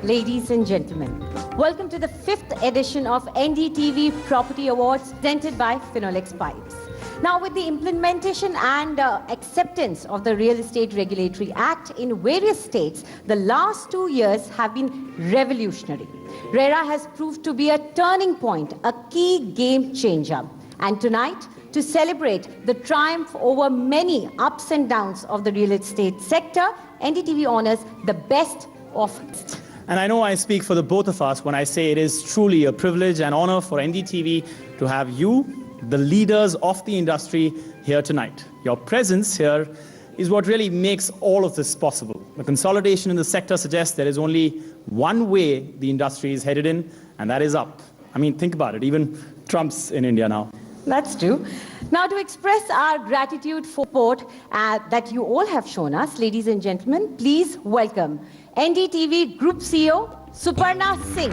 ladies and gentlemen. Welcome to the 5th edition of NDTV Property Awards presented by Finolex Pipes. Now, with the implementation and acceptance of the Real Estate Regulatory Act in various states, the last 2 years have been revolutionary. RERA has proved to be a turning point, a key game changer. And tonight, to celebrate the triumph over many ups and downs of the real estate sector, NDTV honors the best of it. And I know I speak for the both of us when I say it is truly a privilege and honor for NDTV to have you, the leaders of the industry, here tonight. Your presence here is what really makes all of this possible. The consolidation in the sector suggests there is only one way the industry is headed in, and that is up. I mean, think about it, even Trump's in India now. That's true. Now, to express our gratitude for support that you all have shown us, ladies and gentlemen, please welcome NDTV Group CEO, Suparna Singh.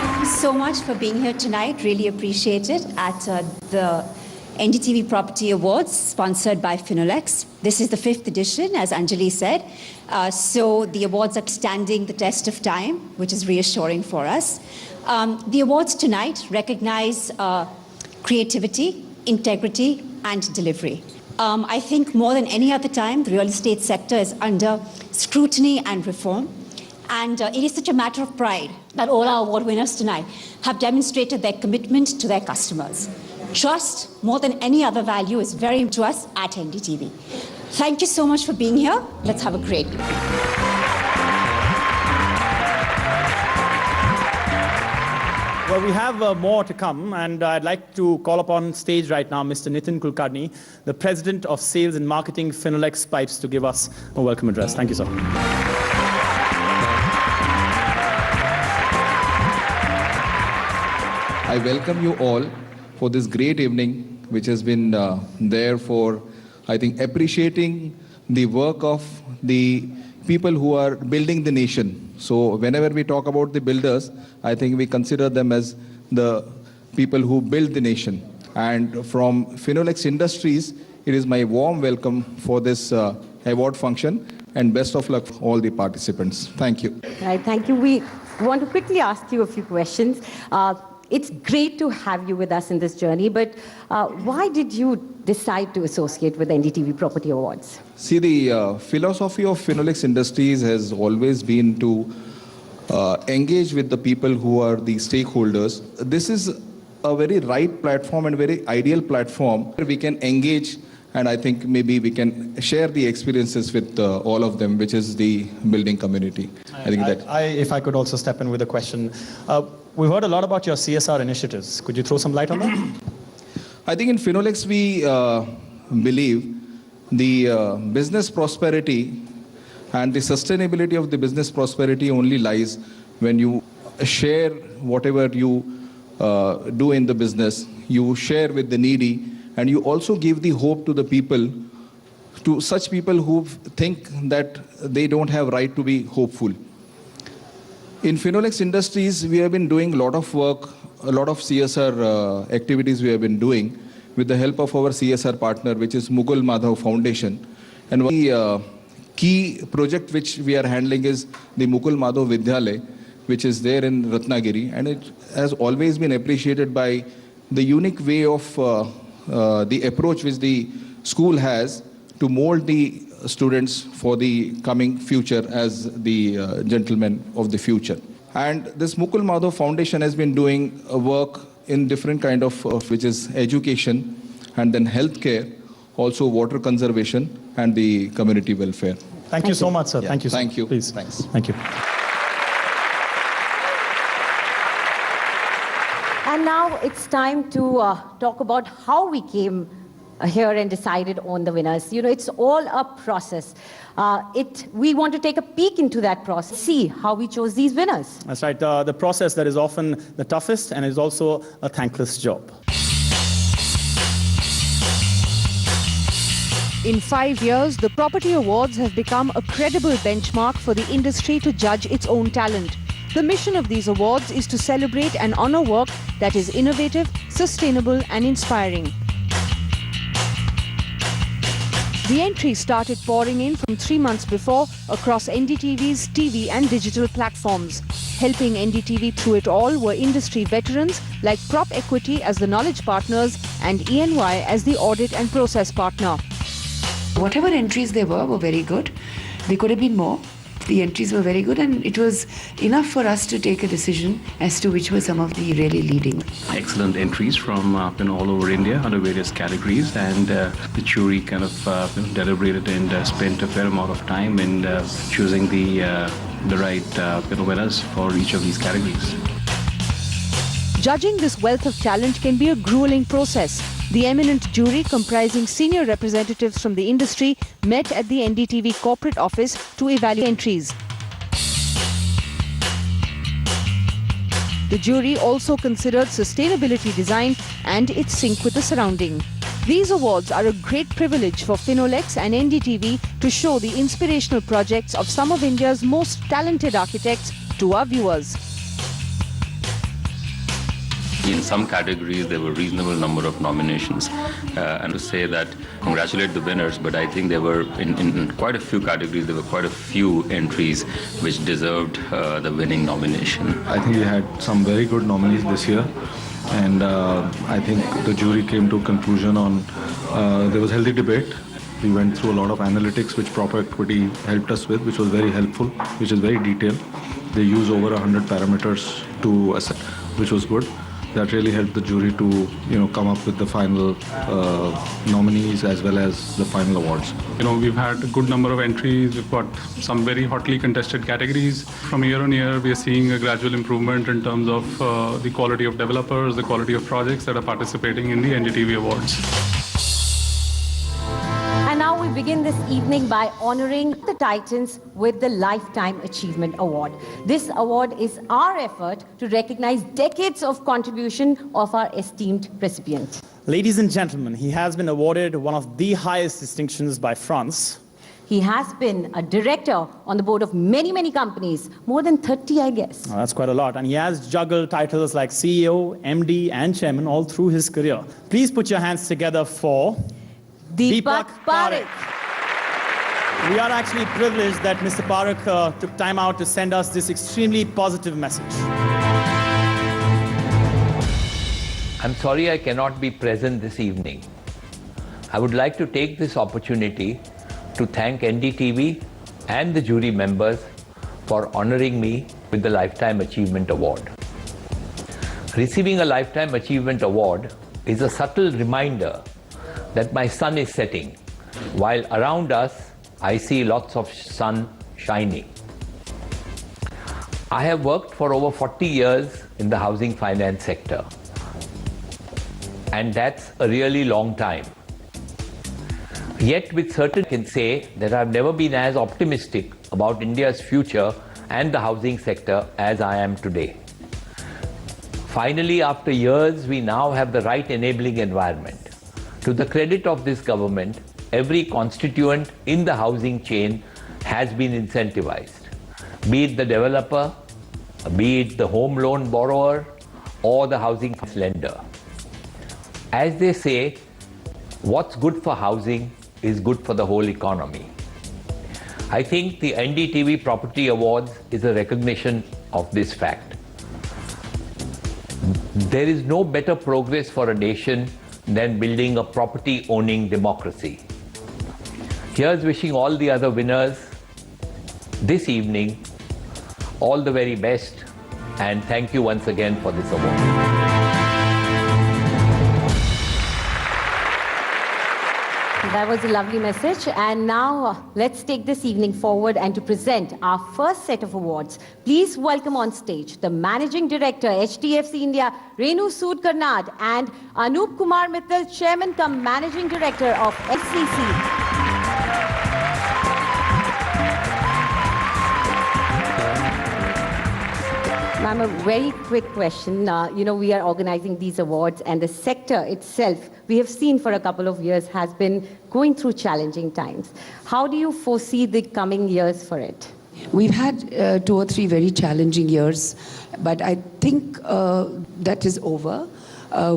Thank you so much for being here tonight. Really appreciate it at the NDTV Property Awards, sponsored by Finolex. This is the 5th edition, as Anjali said. So the awards are standing the test of time, which is reassuring for us. The awards tonight recognize creativity, integrity, and delivery. I think more than any other time, the real estate sector is under scrutiny and reform. And it is such a matter of pride that all our award winners tonight have demonstrated their commitment to their customers. Trust, more than any other value, is very important to us at NDTV. Thank you so much for being here. Let's have a great evening. Well, we have more to come, and I'd like to call upon stage right now Mr. Nitin Kulkarni, the President of Sales and Marketing, Finolex Pipes, to give us a welcome address. Thank you, sir. I welcome you all for this great evening, which has been there for, I think, appreciating the work of the people who are building the nation. So whenever we talk about the builders, I think we consider them as the people who build the nation. And from Finolex Industries, it is my warm welcome for this award function, and best of luck for all the participants. Thank you. Right, thank you. We want to quickly ask you a few questions. It's great to have you with us in this journey, but why did you decide to associate with NDTV Property Awards? See, the philosophy of Finolex Industries has always been to engage with the people who are the stakeholders. This is a very right platform and very ideal platform where we can engage, and I think maybe we can share the experiences with all of them, which is the building community. If I could also step in with a question. We've heard a lot about your CSR initiatives. Could you throw some light on that? I think in Finolex we believe the business prosperity and the sustainability of the business prosperity only lies when you share whatever you do in the business, you share with the needy, and you also give the hope to the people, to such people who think that they don't have right to be hopeful. In Finolex Industries, we have been doing a lot of work, a lot of CSR activities we have been doing with the help of our CSR partner, which is Mukul Madhav Foundation. And one key project which we are handling is the Mukul Madhav Vidyalaya, which is there in Ratnagiri, and it has always been appreciated by the unique way of the approach which the school has to mold the students for the coming future as the gentlemen of the future. And this Mukul Madhav Foundation has been doing work in different kind of which is education, and then healthcare, also water conservation, and the community welfare. Thank you so much, sir. Yeah. Thank you. Thank you. Please. Thanks. Thank you. And now it's time to talk about how we came here and decided on the winners. You know, it's all a process. We want to take a peek into that process, see how we chose these winners. That's right. The process that is often the toughest and is also a thankless job. In 5 years, the Property Awards have become a credible benchmark for the industry to judge its own talent. The mission of these awards is to celebrate and honor work that is innovative, sustainable, and inspiring. The entries started pouring in from 3 months before across NDTV's TV and digital platforms. Helping NDTV through it all were industry veterans like Prop Equity as the knowledge partners and ENY as the audit and process partner. Whatever entries they were very good. They could have been more. The entries were very good, and it was enough for us to take a decision as to which were some of the really leading. Excellent entries from all over India under various categories, and the jury kind of deliberated and spent a fair amount of time in choosing the right winners for each of these categories. Judging this wealth of talent can be a grueling process. The eminent jury, comprising senior representatives from the industry, met at the NDTV corporate office to evaluate entries. The jury also considered sustainability design and its sync with the surrounding. These awards are a great privilege for Finolex and NDTV to show the inspirational projects of some of India's most talented architects to our viewers. In some categories, there were a reasonable number of nominations. And to say that, congratulate the winners, but I think there were, in quite a few categories, there were quite a few entries which deserved the winning nomination. I think we had some very good nominees this year, and I think the jury came to a conclusion on, there was healthy debate. We went through a lot of analytics which Prop Equity helped us with, which was very helpful, which is very detailed. They use over 100 parameters to assess, which was good. That really helped the jury to, come up with the final nominees as well as the final awards. We've had a good number of entries. We've got some very hotly contested categories. From year on year, we are seeing a gradual improvement in terms of the quality of developers, the quality of projects that are participating in the NDTV Awards. And now we begin this evening by honoring the Titans with the Lifetime Achievement Award. This award is our effort to recognize decades of contribution of our esteemed recipient. Ladies and gentlemen, he has been awarded one of the highest distinctions by France. He has been a director on the board of many, many companies, more than 30, I guess. Oh, that's quite a lot. And he has juggled titles like CEO, MD, and chairman all through his career. Please put your hands together for Deepak Parekh. We are actually privileged that Mr. Parekh took time out to send us this extremely positive message. I'm sorry I cannot be present this evening. I would like to take this opportunity to thank NDTV and the jury members for honoring me with the Lifetime Achievement Award. Receiving a Lifetime Achievement Award is a subtle reminder that my sun is setting, while around us I see lots of sun shining. I have worked for over 40 years in the housing finance sector, and that's a really long time. Yet with certainty I can say that I've never been as optimistic about India's future and the housing sector as I am today. Finally, after years, we now have the right enabling environment. To the credit of this government, every constituent in the housing chain has been incentivized, be it the developer, be it the home loan borrower, or the housing lender. As they say, what's good for housing is good for the whole economy. I think the NDTV Property Awards is a recognition of this fact. There is no better progress for a nation than building a property-owning democracy. Here's wishing all the other winners this evening all the very best, and thank you once again for this award. That was a lovely message. And now let's take this evening forward and to present our first set of awards. Please welcome on stage the Managing Director, HDFC India, Renu Sood Karnad, and Anup Kumar Mittal, Chairman cum Managing Director of SCC. Ma'am, a very quick question. We are organizing these awards, and the sector itself, we have seen for a couple of years, has been going through challenging times. How do you foresee the coming years for it? We've had 2 or 3 very challenging years, but I think that is over.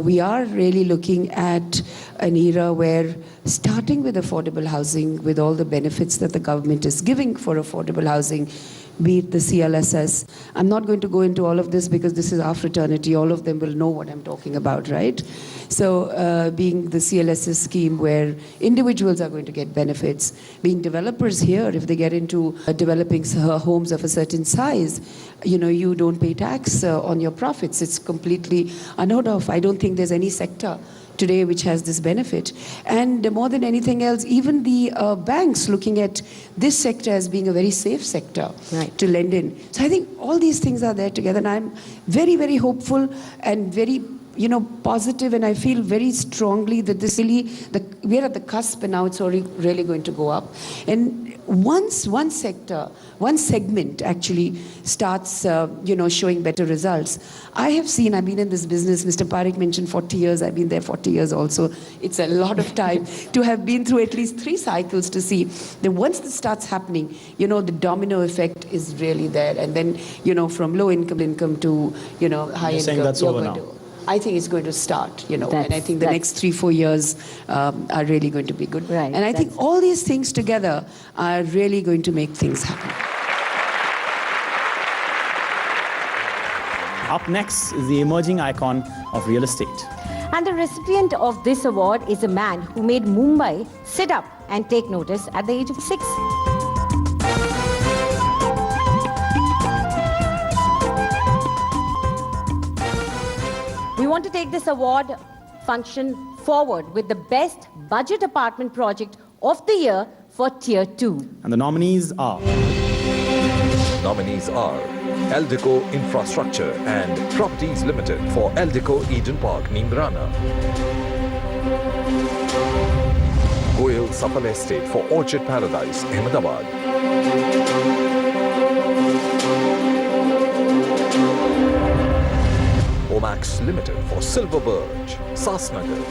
we are really looking at an era where, starting with affordable housing, with all the benefits that the government is giving for affordable housing, be it the CLSS. I'm not going to go into all of this because this is our fraternity. All of them will know what I'm talking about, right? So being the CLSS scheme where individuals are going to get benefits, being developers here, if they get into developing homes of a certain size, you don't pay tax on your profits. It's completely unheard of. I don't think there's any sector today which has this benefit. And more than anything else, even the banks looking at this sector as being a very safe sector to lend in. So I think all these things are there together, and I'm very, very hopeful and very positive, and I feel very strongly that this really, we're at the cusp, and now it's really going to go up. And once one segment actually starts, showing better results, I've been in this business, Mr. Parekh mentioned 40 years, I've been there 40 years also. It's a lot of time to have been through at least 3 cycles to see that once this starts happening, the domino effect is really there. And then, from low income to, high You're saying income, that's over now. I think it's going to start, and I think the next 3-4 years are really going to be good. Right, and I think all these things together are really going to make things happen. Up next is the emerging icon of real estate. And the recipient of this award is a man who made Mumbai sit up and take notice at the age of 6. We want to take this award function forward with the best budget apartment project of the year for Tier 2. And the nominees are Eldeco Infrastructure and Properties Limited for Eldeco Eden Park, Neemrana. Goyal Safal Estate for Orchard Paradise, Ahmedabad. Omax Limited for Silver Birch, Sasnagar.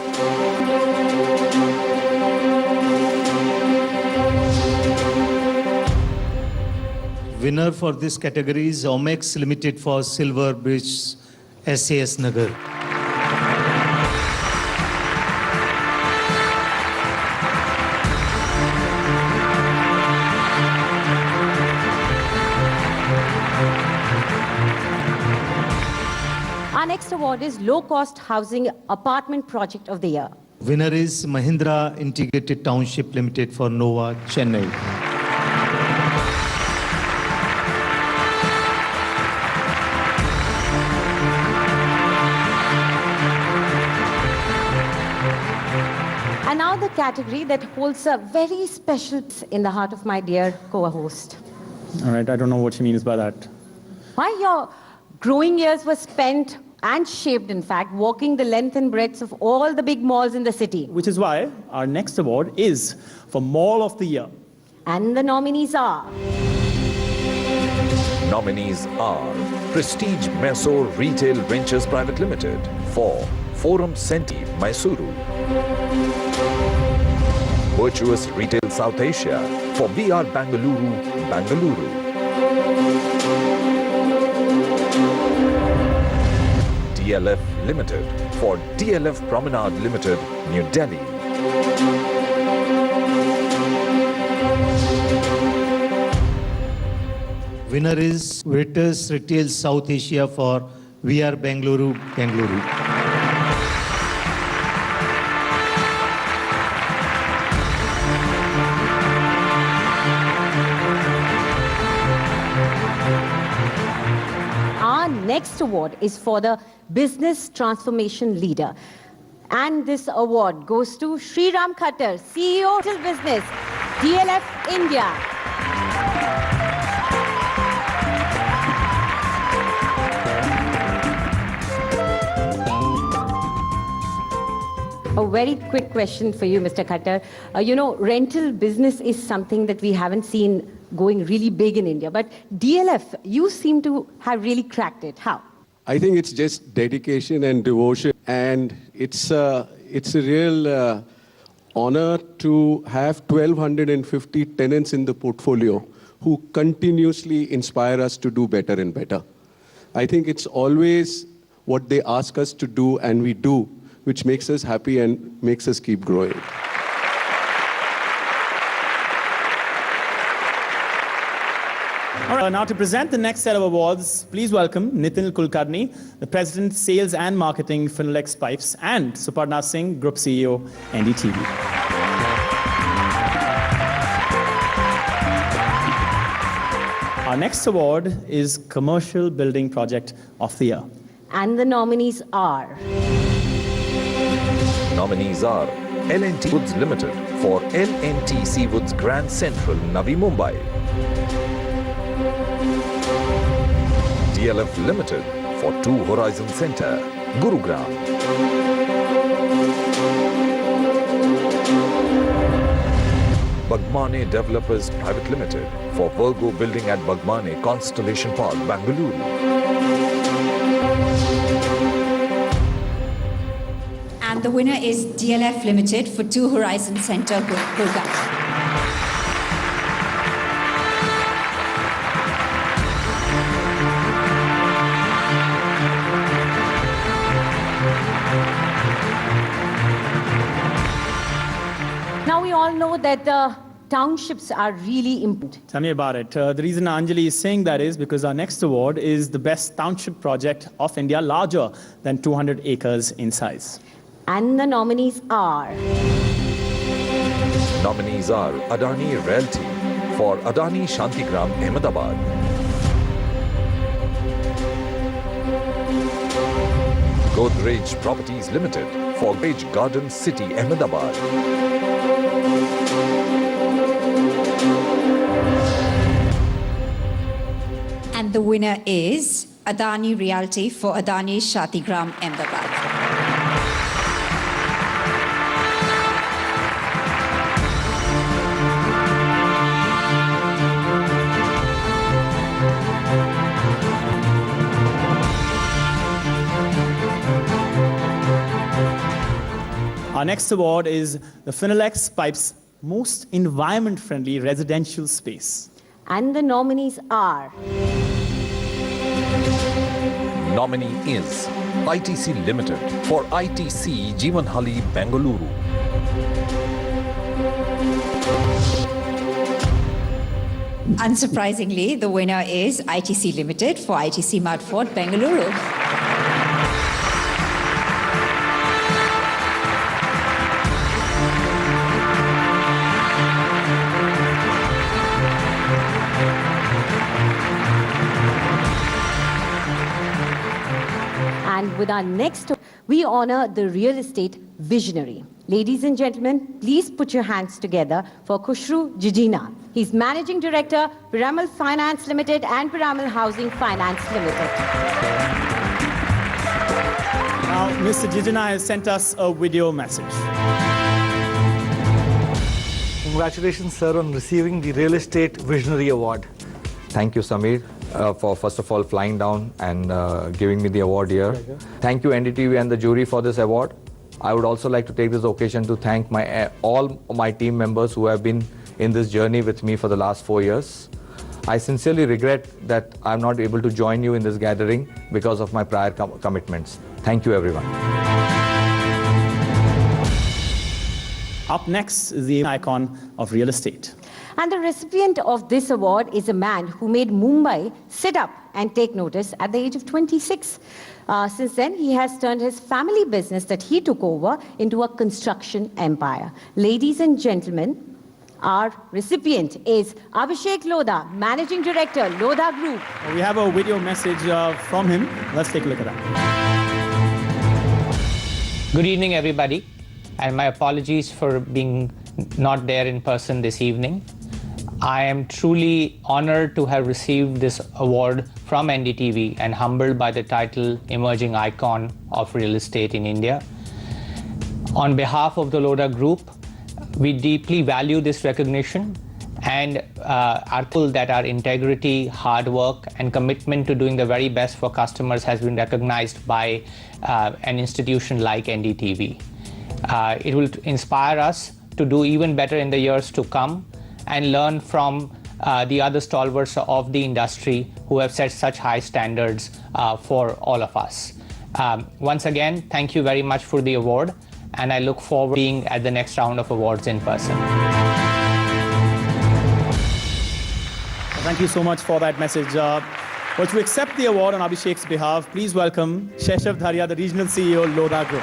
Winner for this category is Omax Limited for Silver Bridge, SAS Nagar. Our next award is Low Cost Housing Apartment Project of the Year. Winner is Mahindra Integrated Township Limited for Nova, Chennai. And now the category that holds a very special place in the heart of my dear co-host. All right, I don't know what she means by that. Why your growing years were spent and shaped, in fact, walking the length and breadth of all the big malls in the city. Which is why our next award is for Mall of the Year. And the nominees are Prestige Meso Retail Ventures Private Limited for Forum Senti, Mysuru. Virtuous Retail South Asia for VR Bangalore, Bangalore. DLF Limited for DLF Promenade Limited, New Delhi. Winner is Virtus Retail South Asia for VR Bangalore, Bangalore. our next award is for the Business Transformation Leader. And this award goes to Sriram Khattar, CEO of Business, DLF India. A very quick question for you, Mr. Khattar. Rental business is something that we haven't seen going really big in India. But DLF, you seem to have really cracked it. How? I think it's just dedication and devotion. And it's a real honor to have 1,250 tenants in the portfolio who continuously inspire us to do better and better. I think it's always what they ask us to do, and we do, which makes us happy and makes us keep growing. All right, now to present the next set of awards, please welcome Nitin Kulkarni, the President, Sales and Marketing, Finolex Pipes, and Suparna Singh, Group CEO, NDTV. Our next award is Commercial Building Project of the Year. And the nominees are... Nominees are L&T Woods Limited for L&T Seawoods Grand Central, Navi Mumbai. DLF Limited for 2 Horizon Center, Gurugram. Bagmane Developers Private Limited for Virgo Building at Bagmane Constellation Park, Bangalore. And the winner is DLF Limited for 2 Horizon Center, Gurugram. Now we all know that the townships are really important. Tell me about it. The reason Anjali is saying that is because our next award is the best township project of India, larger than 200 acres in size. And the nominees are... Nominees are Adani Realty for Adani Shantigram, Ahmedabad. Godrej Properties Limited for Godrej Garden City, Ahmedabad. And the winner is Adani Realty for Adani Shatigram, Ahmedabad. Our next award is the Finolex Pipes Most Environment-Friendly Residential Space. And the nominees are... Nominee is ITC Limited for ITC Jeevanhali, Bengaluru. Unsurprisingly, the winner is ITC Limited for ITC Mudford, Bengaluru. And with our next, we honor the real estate visionary. Ladies and gentlemen, please put your hands together for Khushru Jijina. He's Managing Director, Piramal Finance Limited and Piramal Housing Finance Limited. Now, Mr. Jijina has sent us a video message. Congratulations, sir, on receiving the Real Estate Visionary Award. Thank you, Samir, for first of all flying down and giving me the award here. Thank you, NDTV and the jury, for this award. I would also like to take this occasion to thank all my team members who have been in this journey with me for the last 4 years. I sincerely regret that I'm not able to join you in this gathering because of my prior commitments. Thank you, everyone. Up next is the icon of real estate. And the recipient of this award is a man who made Mumbai sit up and take notice at the age of 26. Since then, he has turned his family business that he took over into a construction empire. Ladies and gentlemen, our recipient is Abhishek Lodha, Managing Director, Lodha Group. We have a video message from him. Let's take a look at that. Good evening, everybody, and my apologies for being not there in person this evening. I am truly honored to have received this award from NDTV and humbled by the title Emerging Icon of Real Estate in India. On behalf of the Lodha Group, we deeply value this recognition and are told that our integrity, hard work, and commitment to doing the very best for customers has been recognized by an institution like NDTV. It will inspire us to do even better in the years to come and learn from the other stalwarts of the industry who have set such high standards for all of us. Once again, thank you very much for the award, and I look forward to being at the next round of awards in person. Thank you so much for that message. Well, to accept the award on Abhishek's behalf, please welcome Sheshav Dharia, the Regional CEO, Lodha Group.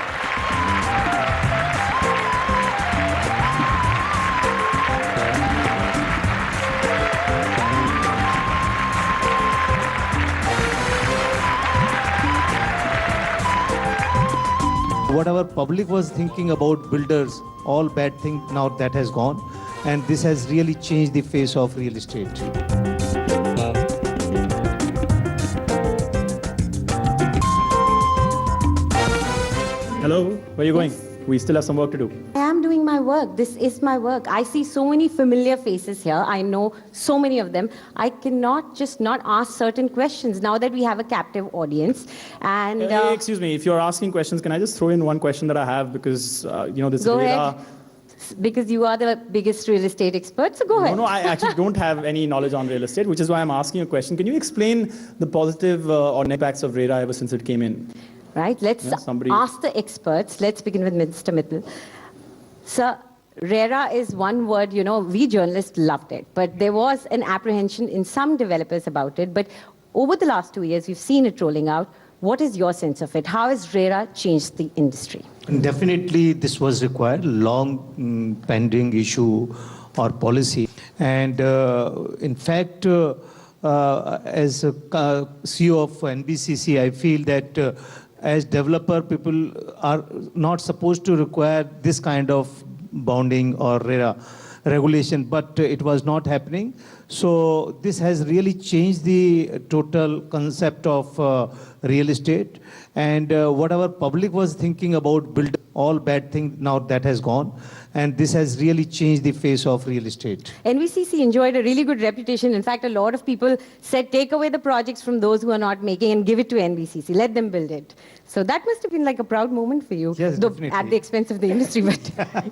Whatever public was thinking about builders, all bad thing now that has gone, and this has really changed the face of real estate. Hello, where are you going? We still have some work to do. I am doing my work. This is my work. I see so many familiar faces here. I know so many of them. I cannot just not ask certain questions now that we have a captive audience. And excuse me, if you're asking questions, can I just throw in one question that I have? Because, this go RERA... ahead. Because you are the biggest real estate expert, so go ahead. No, I actually don't have any knowledge on real estate, which is why I'm asking a question. Can you explain the positive or negative impacts of RERA ever since it came in? Right, let's ask the experts. Let's begin with Mr. Mittal. Sir, RERA is one word, we journalists loved it, but there was an apprehension in some developers about it. But over the last 2 years, we've seen it rolling out. What is your sense of it? How has RERA changed the industry? Definitely, this was required, long pending issue or policy. And in fact, as a CEO of NBCC, I feel that as developer, people are not supposed to require this kind of bounding or RERA regulation, but it was not happening. So this has really changed the total concept of real estate. And whatever public was thinking about build, all bad thing now that has gone. And this has really changed the face of real estate. NBCC enjoyed a really good reputation. In fact, a lot of people said, take away the projects from those who are not making and give it to NBCC. Let them build it. So that must have been like a proud moment for you. Yes, definitely. At the expense of the industry. But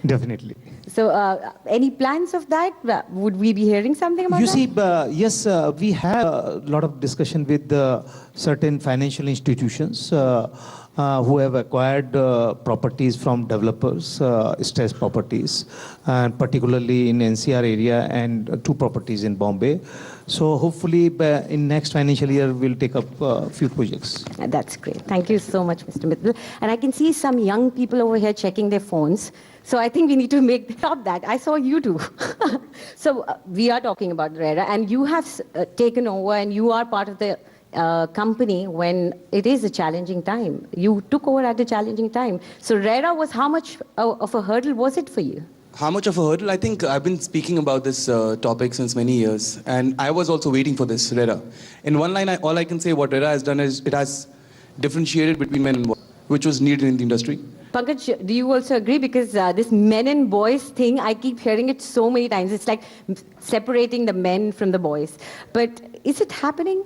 Definitely. So any plans of that? Would we be hearing something about that? You see, yes, we have a lot of discussion with certain financial institutions who have acquired properties from developers, stressed properties, and particularly in NCR area and 2 properties in Bombay. So hopefully in next financial year, we'll take up a few projects. That's great. Thank you so much, Mr. Mittal. And I can see some young people over here checking their phones. So I think we need to stop that. I saw you too. So we are talking about RERA, and you have taken over, and you are part of the company when it is a challenging time. You took over at a challenging time. So RERA was how much of a hurdle was it for you? How much of a hurdle? I think I've been speaking about this topic since many years, and I was also waiting for this RERA. In one line, all I can say what RERA has done is it has differentiated between men and boys, which was needed in the industry. Pankaj, do you also agree? Because this men and boys thing, I keep hearing it so many times. It's like separating the men from the boys. But is it happening?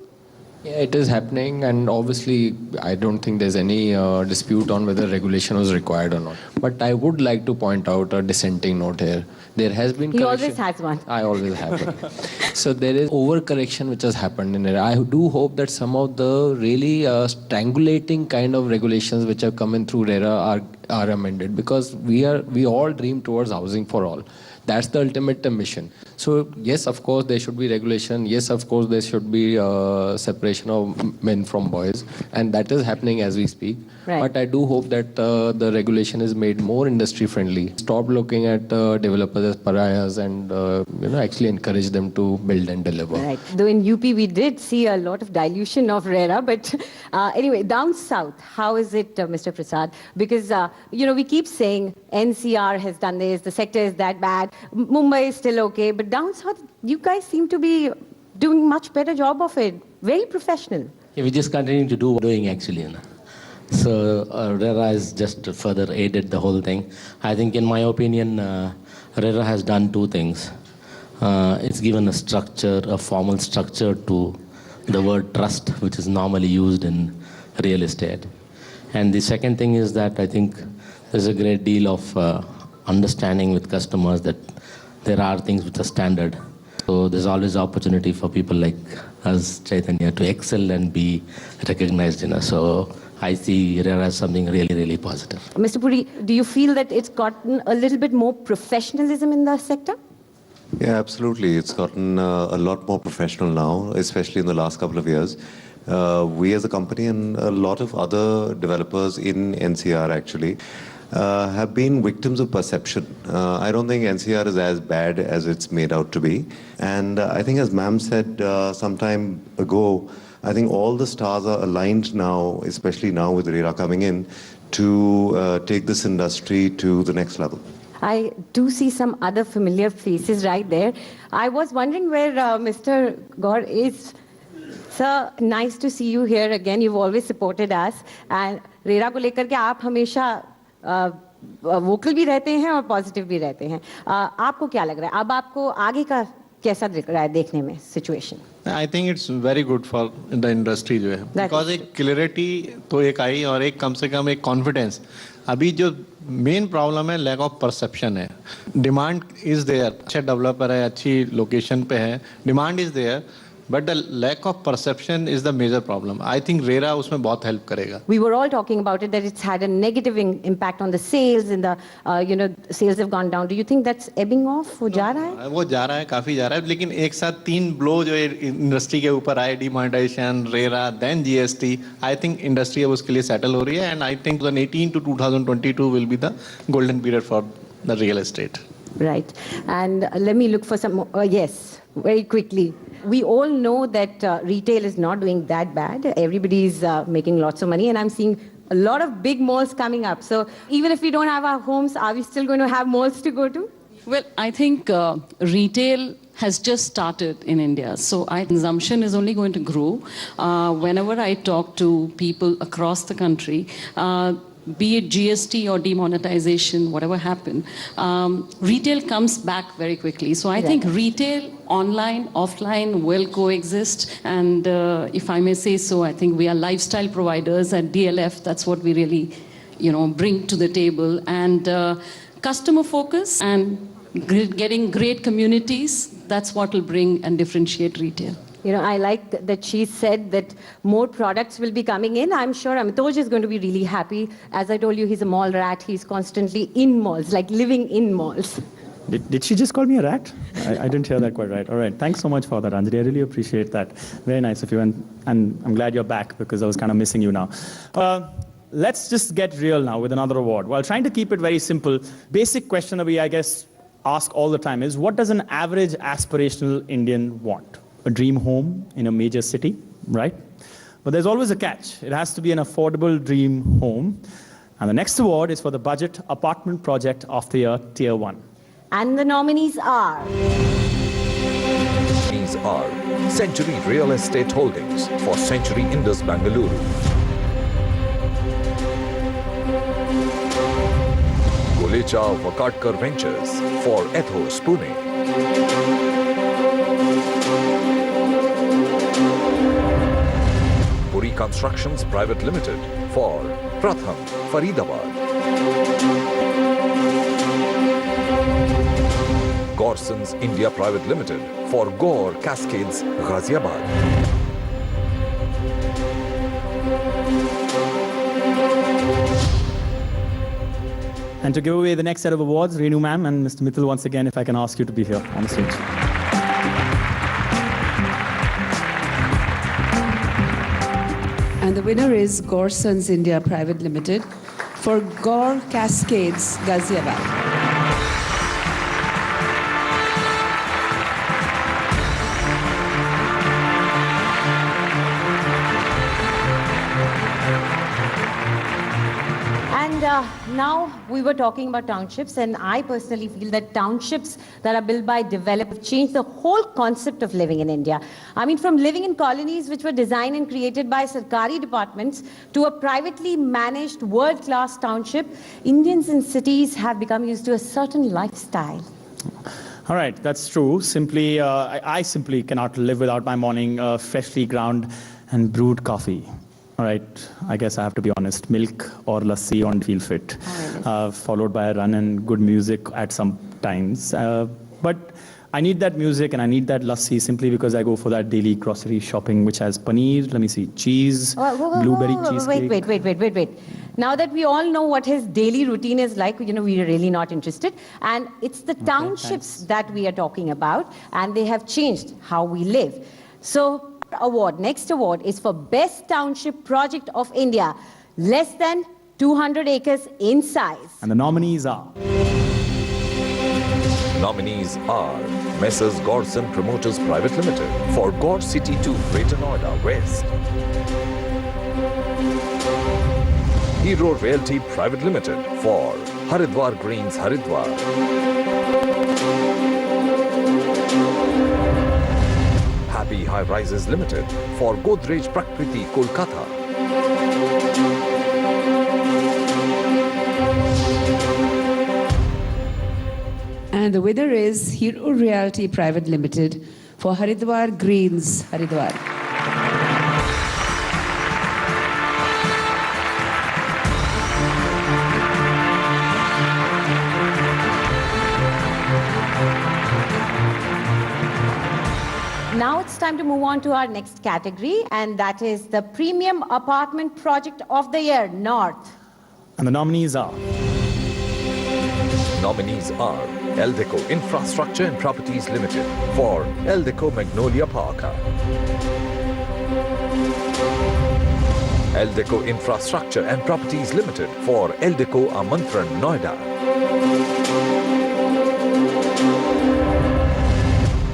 Yeah, it is happening, and obviously I don't think there's any dispute on whether regulation was required or not. But I would like to point out a dissenting note here. There has been He always has one. I always have it. So there is overcorrection which has happened in it. I do hope that some of the really strangulating kind of regulations which have come in through RERA are amended, because we all dream towards housing for all. That's the ultimate mission. So yes, of course, there should be regulation. Yes, of course, there should be separation of men from boys. And that is happening as we speak. Right. But I do hope that the regulation is made more industry friendly. Stop looking at developers as pariahs and actually encourage them to build and deliver. Right. Though in UP we did see a lot of dilution of RERA. But anyway, down south, how is it, Mr. Prasad? Because, we keep saying NCR has done this, the sector is that bad, Mumbai is still okay. But down south, you guys seem to be doing much better job of it. Very professional. Yeah, we just continue to do what we're doing actually. So RERA has just further aided the whole thing. I think in my opinion, RERA has done 2 things. It's given a structure, a formal structure to the word trust, which is normally used in real estate. And the second thing is that I think there's a great deal of understanding with customers that there are things which are standard. So there's always opportunity for people like us, Chaitanya, to excel and be recognized. So I see RERA as something really, really positive. Mr. Puri, do you feel that it's gotten a little bit more professionalism in the sector? Yeah, absolutely. It's gotten a lot more professional now, especially in the last couple of years. We as a company and a lot of other developers in NCR actually have been victims of perception. I don't think NCR is as bad as it's made out to be. And I think as ma'am said some time ago, I think all the stars are aligned now, especially now with RERA coming in, to take this industry to the next level. I do see some other familiar faces right there. I was wondering where Mr. Gaur is. Sir, nice to see you here again. You've always supported us. And RERA को लेकर के आप हमेशा vocal भी रहते हैं और positive भी रहते हैं. आपको क्या लग रहा है? अब आपको आगे का कैसा दिख रहा है देखने में situation? I think it's very good for the industry जो है. Because एक clarity तो एक आई और एक कम से कम एक confidence. अभी जो मेन प्रॉब्लम है लैक ऑफ परसेप्शन है. डिमांड इज देयर, अच्छा डेवलपर है, अच्छी लोकेशन पे है, demand is there, but the lack of perception is the major problem. I think RERA उसमें बहुत हेल्प करेगा. We were all talking about it that it's had a negative impact on the sales and the sales have gone down. Do you think that's ebbing off? वो जा रहा है? वो जा रहा है, काफी जा रहा है, लेकिन एक साथ 3 ब्लो जो इंडस्ट्री के ऊपर आए, demonetisation, RERA, then GST, I think industry अब उसके लिए सेटल हो रही है. And I think 2018 to 2022 will be the golden period for the real estate. Right. And let me look for some more. Yes, very quickly. We all know that retail is not doing that bad. Everybody's making lots of money, and I'm seeing a lot of big malls coming up. So even if we don't have our homes, are we still going to have malls to go to? Well, I think retail has just started in India. So consumption is only going to grow. Whenever I talk to people across the country, be it GST or demonetization, whatever happened, retail comes back very quickly. So I think retail, online, offline will coexist. And if I may say so, I think we are lifestyle providers at DLF. That's what we really, bring to the table. And customer focus and getting great communities, that's what will bring and differentiate retail. I like that she said that more products will be coming in. I'm sure Amitoj is going to be really happy. As I told you, he's a mall rat. He's constantly in malls, like living in malls. Did she just call me a rat? I didn't hear that quite right. All right. Thanks so much for that, Anjali. I really appreciate that. Very nice of you. And I'm glad you're back because I was kind of missing you now. Let's just get real now with another award. While trying to keep it very simple, basic question that we, I guess, ask all the time is, what does an average aspirational Indian want? A dream home in a major city, right? But there's always a catch. It has to be an affordable dream home. And the next award is for the Budget Apartment Project of the Year, Tier 1. And the nominees are... These are Century Real Estate Holdings for Century Indus Bangalore, Golecha Vakadkar Ventures for Ethos Pune, Puri Constructions Private Limited for Pratham, Faridabad, Gorsons India Private Limited for Gore Cascades, Ghaziabad, And to give away the next set of awards, Renu ma'am and Mr. Mithil, once again, if I can ask you to be here on the stage. And the winner is Gorsons India Private Limited for Gore Cascades, Ghaziabad. Now we were talking about townships, and I personally feel that townships that are built by developers change the whole concept of living in India. I mean, from living in colonies which were designed and created by Sarkari departments to a privately managed world-class township, Indians in cities have become used to a certain lifestyle. All right, that's true. Simply, I simply cannot live without my morning freshly ground and brewed coffee. All right, I guess I have to be honest. Milk or lassi on feel fit, followed by a run and good music at some times. But I need that music and I need that lassi simply because I go for that daily grocery shopping, which has paneer, let me see, cheese, blueberry cheesecake. Wait. Now that we all know what his daily routine is like, we are really not interested. And it's the townships that we are talking about, and they have changed how we live. So, next award is for Best Township Project of India, less than 200 acres in size. And the nominees are? Nominees are Messrs. Godson Promoters Private Limited for God City 2, Greater Noida West. Hero Realty Private Limited for Haridwar Greens, Haridwar. Happy High Rises Limited for Godrej Prakriti, Kolkata. And the winner is Hero Realty Private Limited for Haridwar Greens, Haridwar. Now it's time to move on to our next category, and that is the Premium Apartment Project of the Year, North. And the nominees are? Nominees are Eldeco Infrastructure and Properties Limited for Eldeco Magnolia Park. Eldeco Infrastructure and Properties Limited for Eldeco Amantran, Noida.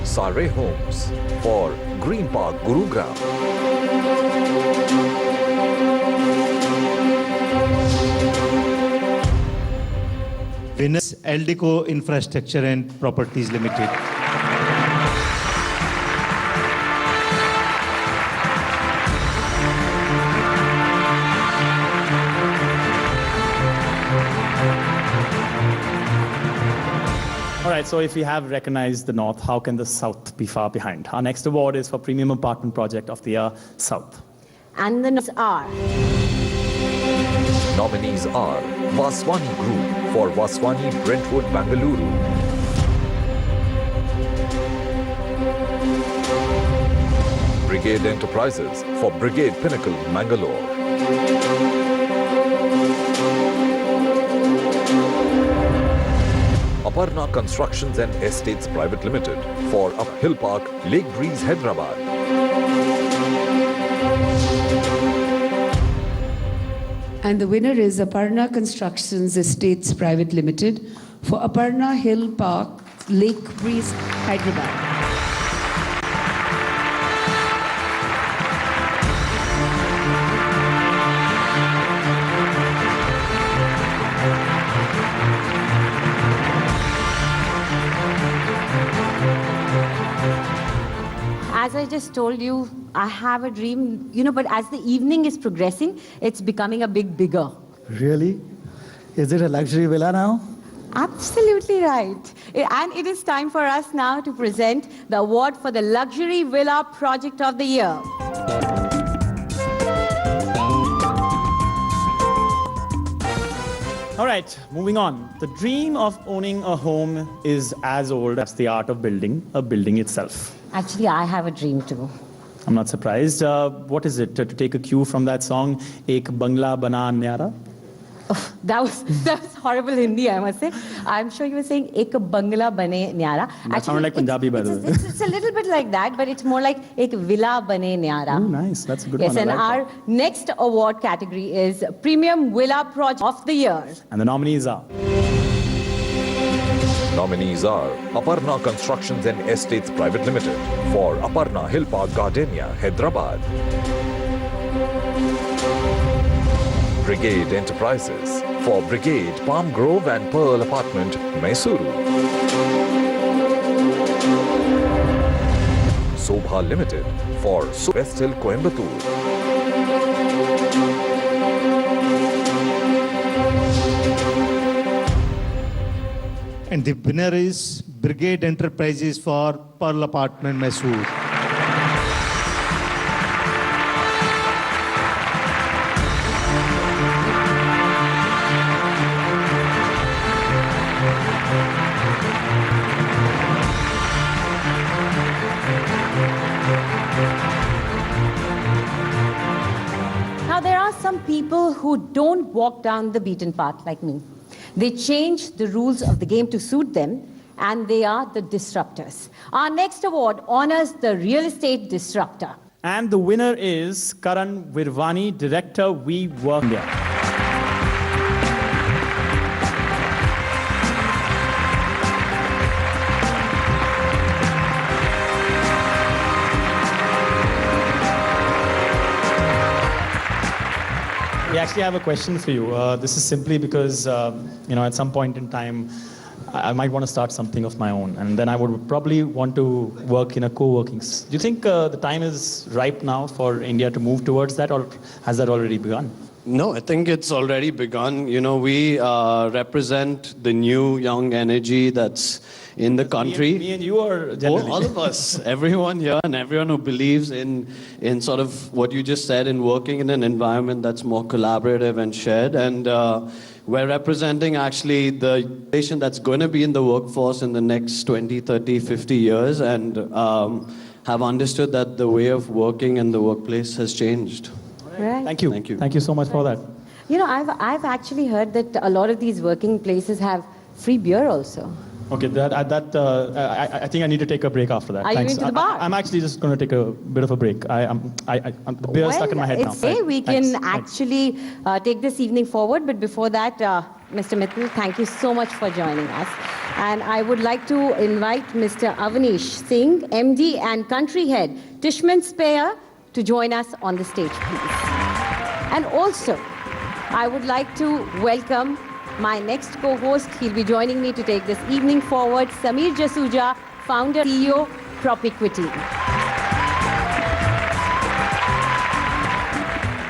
Sare Homes for Green Park, Gurugram. Winners Eldeco Infrastructure and Properties Limited. All right, so if we have recognized the North, how can the South be far behind? Our next award is for Premium Apartment Project of the Year, South. And the nominees are? Nominees are Vaswani Group for Vaswani, Brentwood, Bangalore. Brigade Enterprises for Brigade Pinnacle, Mangalore. Aparna Constructions and Estates Private Limited for Up Hill Park, Lake Breeze, Hyderabad. And the winner is Aparna Constructions Estates Private Limited for Aparna Hill Park, Lake Breeze, Hyderabad. As I just told you, I have a dream, but as the evening is progressing, it's becoming a bit bigger. Really? Is it a luxury villa now? Absolutely right. And it is time for us now to present the award for the Luxury Villa Project of the Year. All right, moving on. The dream of owning a home is as old as the art of building a building itself. Actually, I have a dream too. I'm not surprised. What is it? To take a cue from that song, Ek Bangla Bana Nyara? That was horrible Hindi, I must say. I'm sure you were saying Ek Bangla Bane Nyara. That sounded like Punjabi, by the way. It's a little bit like that, but it's more like Ek Villa Bane Nyara. Oh, nice. That's a good yes, one. Yes, and like our next award category is Premium Villa Project of the Year. And the nominees are? Nominees are Aparna Constructions and Estates Private Limited for Aparna Hill Park, Gardenia, Hyderabad. Brigade Enterprises for Brigade Palm Grove and Pearl Apartment, Mysuru. Sobha Limited for West Hill, Coimbatore. And the winner is Brigade Enterprises for Pearl Apartment, Mysore. Now, there are some people who don't walk down the beaten path like me. They change the rules of the game to suit them, and they are the disruptors. Our next award honors the real estate disruptor. And the winner is Karan Virvani, Director, We Work India. We actually have a question for you. This is simply because, at some point in time, I might want to start something of my own, and then I would probably want to work in a co-working. Do you think the time is ripe now for India to move towards that, or has that already begun? No, I think it's already begun. We represent the new young energy that's in the country. Me and you are generally. All of us, everyone here and everyone who believes in sort of what you just said, in working in an environment that's more collaborative and shared. And we're representing actually the generation that's going to be in the workforce in the next 20, 30, 50 years and have understood that the way of working in the workplace has changed. Right. Thank you. Thank you. Thank you so much for that. I've actually heard that a lot of these working places have free beer also. Okay, I think I need to take a break after that. Are you Thanks. into the bar? I'm actually just going to take a bit of a break. The beer is stuck in my head now. We Thanks. can actually take this evening forward, but before that, Mr. Mittal, thank you so much for joining us. And I would like to invite Mr. Avanish Singh, MD and Country Head, Tishman Speyer, to join us on the stage, please. And also, I would like to welcome my next co-host. He'll be joining me to take this evening forward, Samir Jasuja, founder, CEO, Propequity.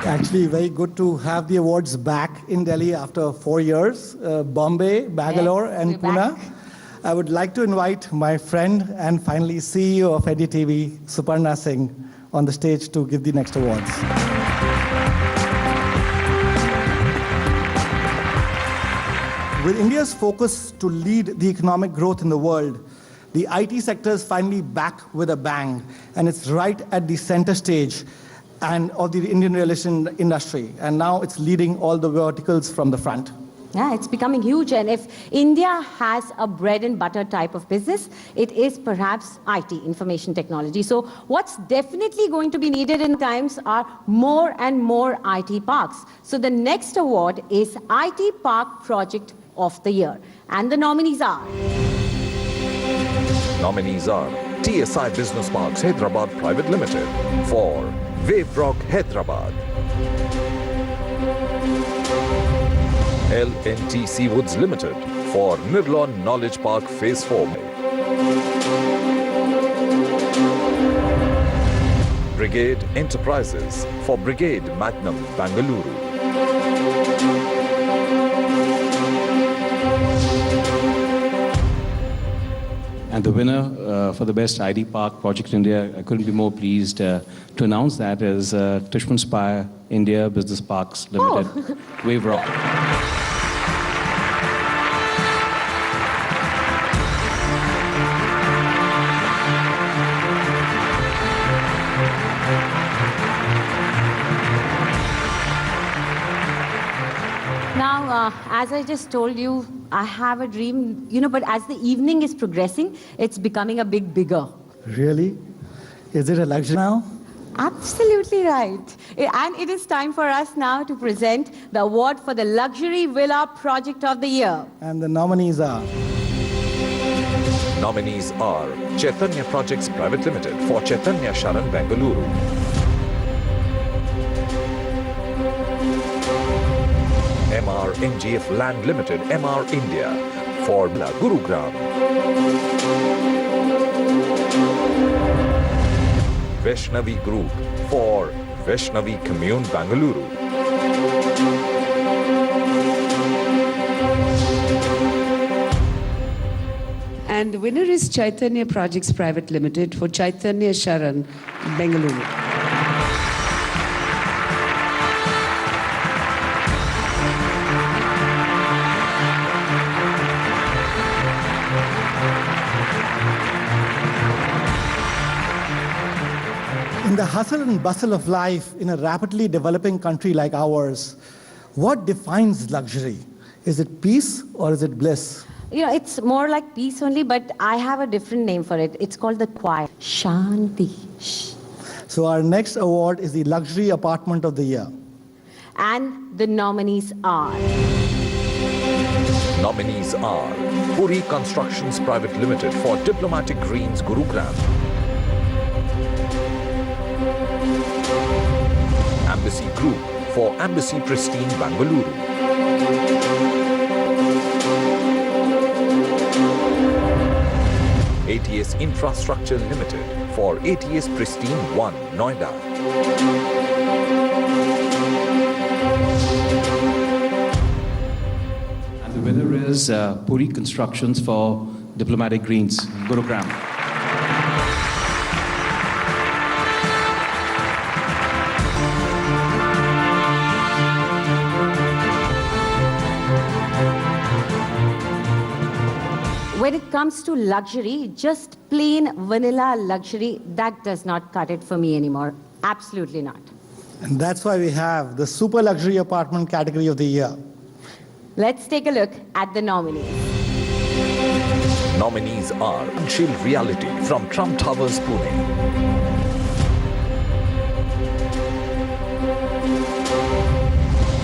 Actually, very good to have the awards back in Delhi after 4 years, Bombay, Bangalore, and Pune. I would like to invite my friend and finally CEO of NDTV, Suparna Singh, on the stage to give the next awards. With India's focus to lead the economic growth in the world, the IT sector is finally back with a bang, and it's right at the center stage and of the Indian real estate industry. And now it's leading all the verticals from the front. Yeah, it's becoming huge. And if India has a bread and butter type of business, it is perhaps IT, information technology. So what's definitely going to be needed in times are more and more IT parks. So the next award is IT Park Project of the Year. And the nominees are... Nominees are TSI Business Parks Hyderabad Private Limited for Wave Rock Hyderabad, L&T Seawoods Limited for Nirlawn Knowledge Park Phase 4, Brigade Enterprises for Brigade Magnum Bangalore, And the winner for the best ID Park Project India, I couldn't be more pleased to announce that, is Tishman Speyer India Business Parks Limited, Wave Rock. Now, as I just told you, I have a dream, but as the evening is progressing, it's becoming a bit bigger. Really? Is it a luxury now? Absolutely right. And it is time for us now to present the award for the Luxury Villa Project of the Year. And the nominees are... Nominees are Chaitanya Projects Private Limited for Chaitanya Sharan Bengaluru, MR NGF Land Limited, MR India for Gurugram, Vaishnavi Group for Vaishnavi Commune Bengaluru, And the winner is Chaitanya Projects Private Limited for Chaitanya Sharan, Bengaluru. In the hustle and bustle of life in a rapidly developing country like ours, what defines luxury? Is it peace or is it bliss? You know, it's more like peace only, but I have a different name for it. It's called the quiet. Shanti. So our next award is the Luxury Apartment of the Year. And the nominees are... Nominees are Puri Constructions Private Limited for Diplomatic Greens, Gurugram. Embassy Group for Embassy Pristine, Bangalore. ATS Infrastructure Limited for ATS Pristine 1, Noida. And the winner is Puri Constructions for Diplomatic Greens, Gurugram. When it comes to luxury, just plain vanilla luxury, that does not cut it for me anymore. Absolutely not. And that's why we have the Super Luxury Apartment category of the year. Let's take a look at the nominees. Nominees are Chill Reality from Trump Towers, Pune.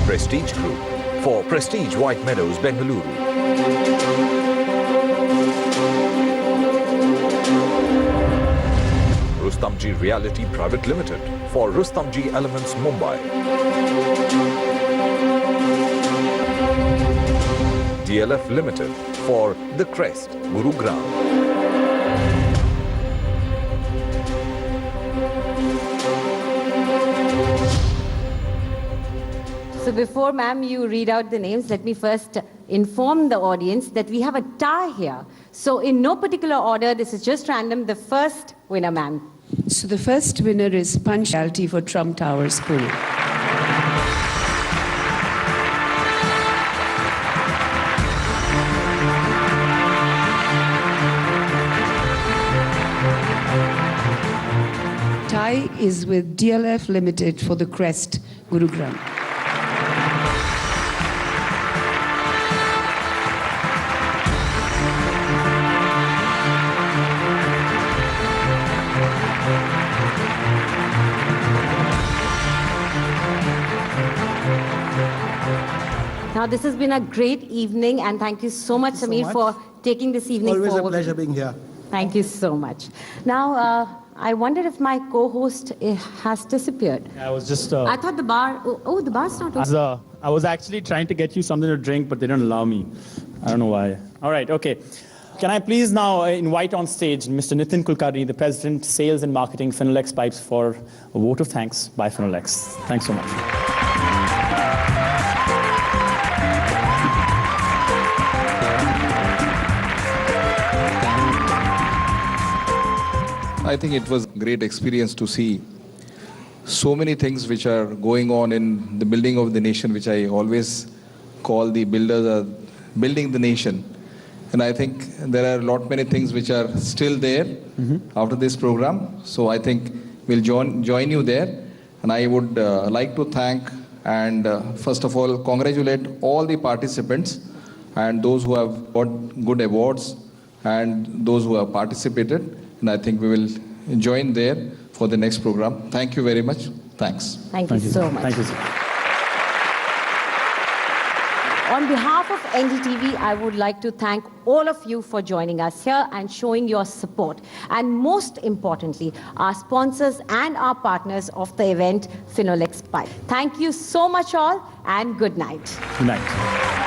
Prestige Group for Prestige White Meadows, Bengaluru. Rustamji Reality Private Limited for Rustamji Elements, Mumbai. DLF Limited for The Crest, Gurugram. So before, ma'am, you read out the names, let me first inform the audience that we have a tie here. So in no particular order, this is just random. The first winner, ma'am. So the first winner is Punctuality for Trump Towers, Pune. Tie is with DLF Limited for The Crest, Gurugram. Now, this has been a great evening, and thank you so much, Samir, for taking this evening Always forward. a pleasure being here. Thank you so much. Now, I wonder if my co-host has disappeared. I was just... I thought the bar... Oh, the bar's not open. I was actually trying to get you something to drink, but they don't allow me. I don't know why. All right, okay. Can I please now invite on stage Mr. Nitin Kulkarni, the President, Sales and Marketing, Finolex Pipes, for a vote of thanks by Finolex. Thanks so much. I think it was a great experience to see so many things which are going on in the building of the nation, which I always call the builders are building the nation. And I think there are a lot many things which are still there after this program. So I think we'll join you there. And I would like to thank and first of all congratulate all the participants and those who have got good awards and those who have participated. And I think we will join there for the next program. Thank you very much. Thanks. Thank you so much. Thank you, sir. On behalf of NDTV, I would like to thank all of you for joining us here and showing your support. And most importantly, our sponsors and our partners of the event, Finolex Pipe. Thank you so much all, and good night. Good night.